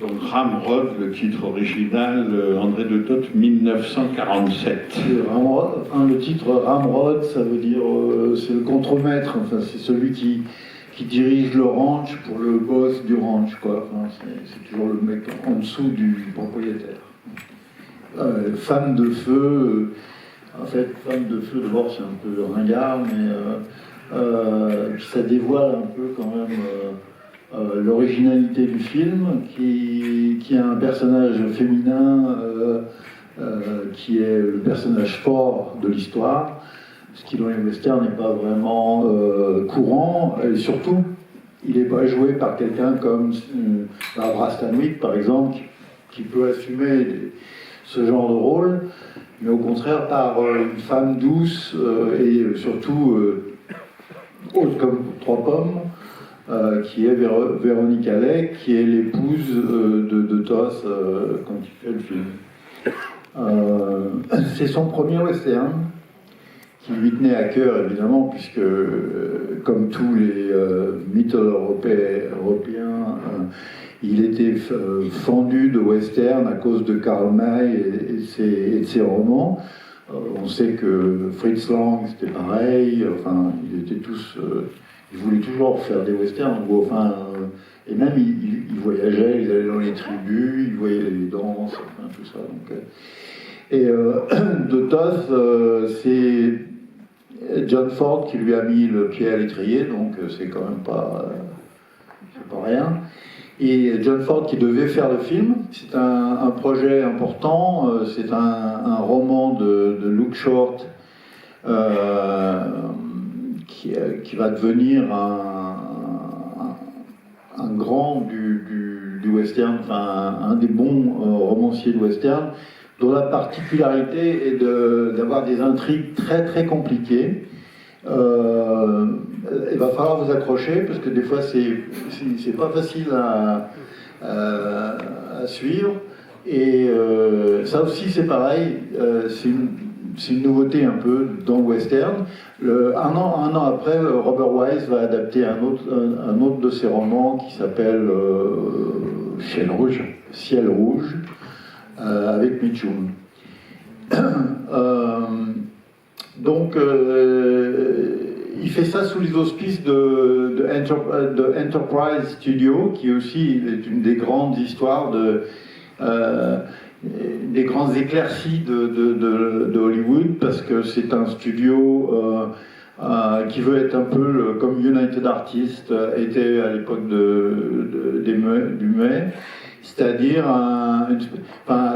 Donc Ramrod, le titre original, André de Toth, 1947. Le titre Ramrod, ça veut dire c'est le contremaître, enfin, c'est celui qui dirige le ranch pour le boss du ranch, quoi. Enfin, c'est toujours le mec en dessous du propriétaire. Femme de feu, en fait, femme de feu, d'abord c'est un peu ringard, mais puis ça dévoile un peu quand même l'originalité du film, qui a un personnage féminin qui est le personnage fort de l'histoire, ce qui dans les westerns n'est pas vraiment courant, et surtout il n'est pas joué par quelqu'un comme Barbara Stanwyck par exemple, qui peut assumer ce genre de rôle, mais au contraire par une femme douce et surtout haute comme trois pommes, qui est Véronique Allais, qui est l'épouse de Toth quand il fait le film. C'est son premier western, qui lui tenait à cœur évidemment, puisque comme tous les mythes européens, il était fendu de western à cause de Karl May et de ses romans. On sait que Fritz Lang c'était pareil, enfin ils étaient tous, ils voulaient toujours faire des westerns, enfin, et même ils voyageaient, ils allaient dans les tribus, ils voyaient les danses, enfin tout ça. Donc, et de Toth, c'est John Ford qui lui a mis le pied à l'étrier, donc c'est quand même pas rien. Et John Ford qui devait faire le film, c'est un projet important, c'est un roman de Luke Short qui va devenir un grand du western, enfin un des bons romanciers de western, dont la particularité est d'avoir des intrigues très très compliquées. Il va falloir vous accrocher parce que des fois c'est pas facile à suivre, et ça aussi c'est pareil, c'est une nouveauté un peu dans le western. Un an après, Robert Wise va adapter un autre de ses romans qui s'appelle Ciel Rouge, avec Mitchum. Donc, il fait ça sous les auspices de Enterprise Studio, qui aussi est une des grandes histoires des grandes éclaircies de Hollywood, parce que c'est un studio qui veut être un peu comme United Artists était à l'époque du Muet. C'est-à-dire,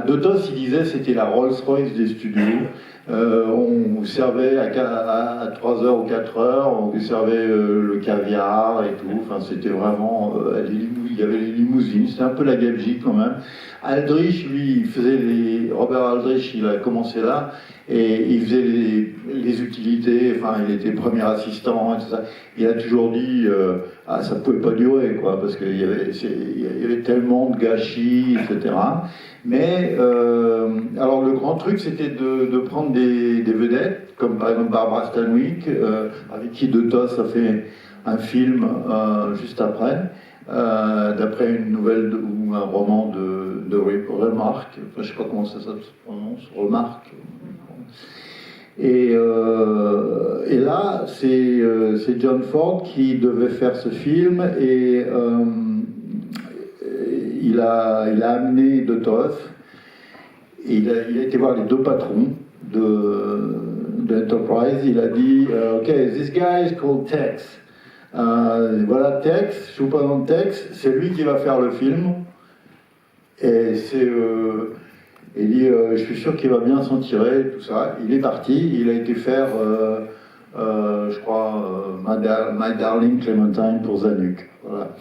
de Toth, il disait c'était la Rolls-Royce des studios. On vous servait à 3h ou 4h, on vous servait le caviar et tout. Enfin, c'était vraiment. Il y avait les limousines, c'était un peu la gabegie quand même. Aldrich, lui, Robert Aldrich, il a commencé là, et il faisait les utilités, enfin, il était premier assistant et tout ça. Il a toujours dit, ça pouvait pas durer, quoi, parce qu'il y avait tellement de gâchis, etc. Mais, alors le grand truc, c'était de prendre des vedettes, comme par exemple Barbara Stanwyck, avec qui de Toth a fait un film juste après, d'après une nouvelle ou un roman de Remarque, enfin, je ne sais pas comment ça se prononce, Remarque. Et là, c'est John Ford qui devait faire ce film, et il a amené de Toth, et il a été voir les deux patrons de Enterprise. Il a dit OK, this guy is called Tex. Voilà Tex, Superman Tex, c'est lui qui va faire le film. Et il dit je suis sûr qu'il va bien s'en tirer, tout ça. Il est parti, il a été faire je crois My Darling Clementine pour Zanuck. Voilà.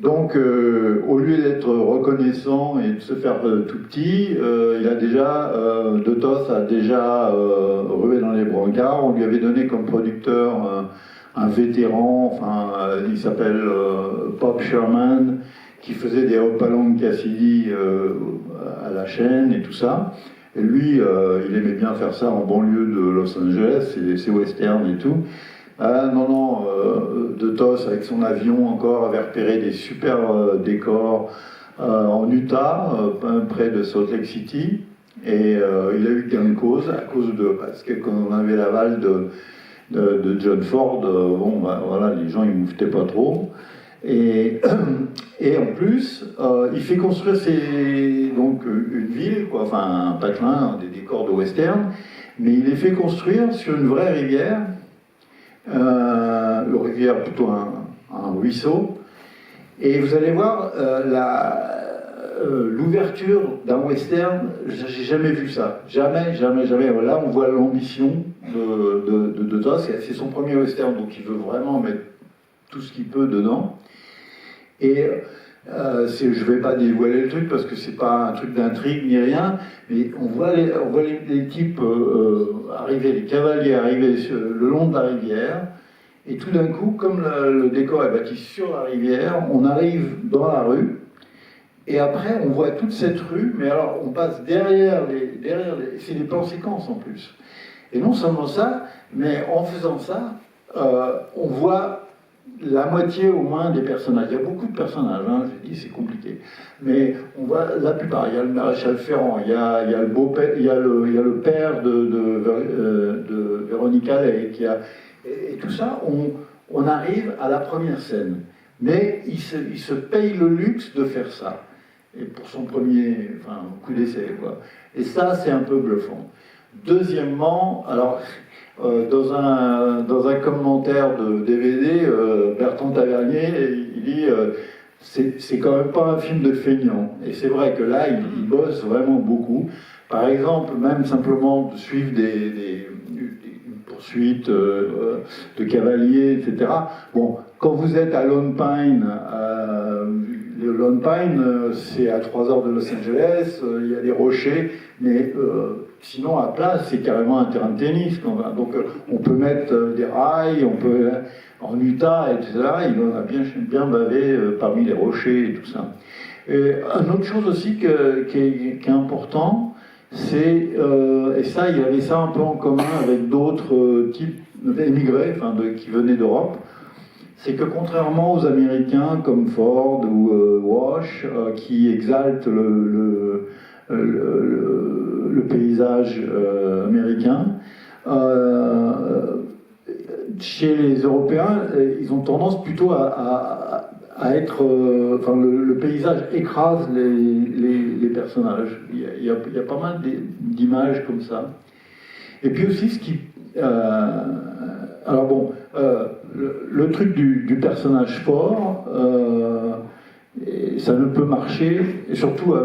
Donc au lieu d'être reconnaissant et de se faire tout petit, il a déjà de Toth a déjà rué dans les brancards. On lui avait donné comme producteur un vétéran, enfin il s'appelle Bob Sherman, qui faisait des Hopalong Cassidy à la chaîne et tout ça. Et lui, il aimait bien faire ça en banlieue de Los Angeles, ses westerns et tout. De Toth, avec son avion encore, avait repéré des super décors en Utah, près de Salt Lake City, et il a eu gain de cause parce que quand on avait l'aval de John Ford, bon, ben, voilà, les gens ils ne mouftaient pas trop. Et en plus, il fait construire donc une ville, quoi, enfin un patelin, des décors de western, mais il les fait construire sur une vraie rivière, une rivière plutôt un ruisseau. Et vous allez voir l'ouverture d'un western, j'ai jamais vu ça, jamais. Là, on voit l'ambition de Toss. C'est son premier western, donc il veut vraiment mettre tout ce qu'il peut dedans. Et je ne vais pas dévoiler le truc parce que c'est pas un truc d'intrigue ni rien, mais on voit les types arriver, les cavaliers arriver le long de la rivière, et tout d'un coup, comme le décor est bâti sur la rivière, on arrive dans la rue, et après on voit toute cette rue, mais alors on passe derrière c'est des plans séquences en plus. Et non seulement ça, mais en faisant ça, on voit la moitié au moins des personnages. Il y a beaucoup de personnages, hein, j'ai dit c'est compliqué. Mais on voit la plupart. Il y a le maréchal Ferrand, il y a le beau-père, il y a le père de Véronique Allais, et tout ça, on arrive à la première scène. Mais il se paye le luxe de faire ça. Et pour son premier coup d'essai, quoi. Et ça, c'est un peu bluffant. Deuxièmement, alors, dans un commentaire de DVD, Bertrand Tavernier, il dit c'est quand même pas un film de feignant. Et c'est vrai que là, il bosse vraiment beaucoup. Par exemple, même simplement de suivre une poursuite de cavaliers, etc. Bon, quand vous êtes à Lone Pine, le Lone Pine, c'est à 3 heures de Los Angeles, il y a des rochers, mais sinon à plat, c'est carrément un terrain de tennis. Donc on peut mettre des rails, on peut en Utah, etc. Il en a bien bavé parmi les rochers et tout ça. Et une autre chose aussi qui est important, c'est, et ça, il y avait ça un peu en commun avec d'autres types d'émigrés, qui venaient d'Europe, c'est que contrairement aux Américains comme Ford ou Walsh, qui exaltent le paysage américain, chez les Européens, ils ont tendance plutôt à être... le paysage écrase les personnages. Il y a pas mal d'images comme ça. Et puis aussi, ce qui... alors bon, le truc du personnage fort, et ça ne peut marcher, et surtout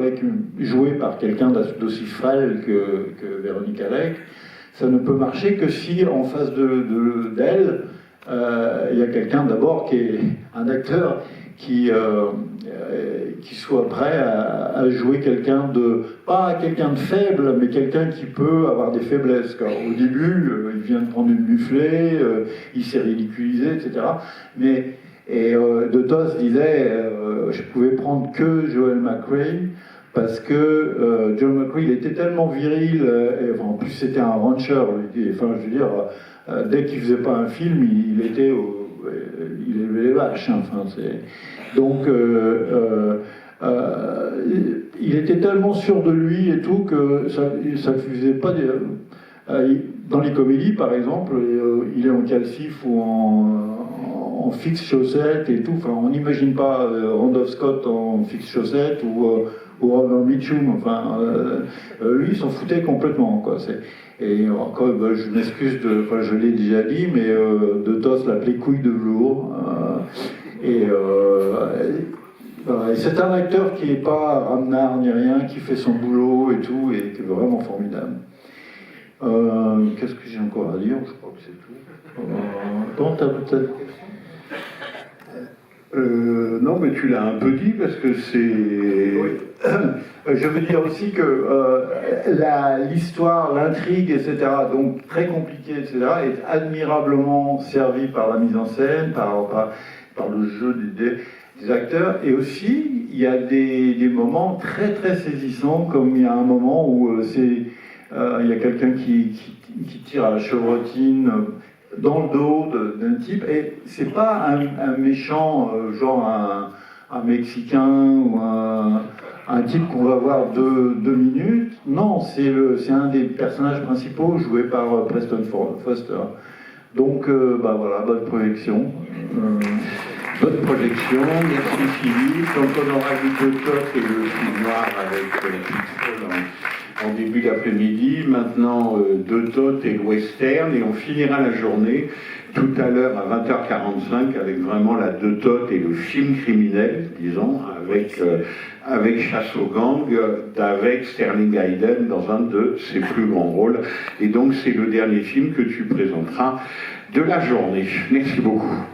joué par quelqu'un d'aussi frêle que Véronique Allais, ça ne peut marcher que si en face d'elle, il y a quelqu'un d'abord qui est un acteur qui soit prêt à jouer pas quelqu'un de faible, mais quelqu'un qui peut avoir des faiblesses. Au début, il vient de prendre une bufflée, il s'est ridiculisé, etc. De Toss disait, je pouvais prendre que Joel McCrea, parce que Joel McCrea, il était tellement viril, et en plus c'était un rancher, je veux dire, dès qu'il faisait pas un film, il élevait les vaches. Donc, il était tellement sûr de lui et tout que ça ne faisait pas dans les comédies, par exemple, il est en calcif ou en fixe chaussette et tout. On n'imagine pas Randolph Scott en fixe chaussette ou Robert Mitchum. Lui, il s'en foutait complètement, quoi. Et encore, je m'excuse, je l'ai déjà dit, mais de Toss l'appelait couille de velours. Et c'est un acteur qui n'est pas ramenard ni rien, qui fait son boulot et tout, et qui est vraiment formidable. Qu'est-ce que j'ai encore à dire? Je crois que c'est tout. Bon, t'as peut-être... non, mais tu l'as un peu dit parce que c'est... Oui. Je veux dire aussi que l'histoire, l'intrigue, etc., donc très compliquée, etc., est admirablement servie par la mise en scène, par le jeu des acteurs, et aussi il y a des moments très très saisissants, comme il y a un moment où il y a quelqu'un qui tire à la chevrotine dans le dos d'un type, et c'est pas un méchant, genre un Mexicain ou un type qu'on va voir deux minutes. Non, c'est un des personnages principaux joué par Preston Foster. Donc, voilà, bonne projection. Bonne projection, merci Philippe. Donc on aura vu deux tops et le film noir avec en début d'après-midi. Maintenant deux tops et le western. Et on finira la journée tout à l'heure à 20h45 avec vraiment la deux tops et le film criminel, disons, avec Chasse aux gangs, avec Sterling Hayden dans un de ses plus grands rôles. Et donc c'est le dernier film que tu présenteras de la journée. Merci beaucoup.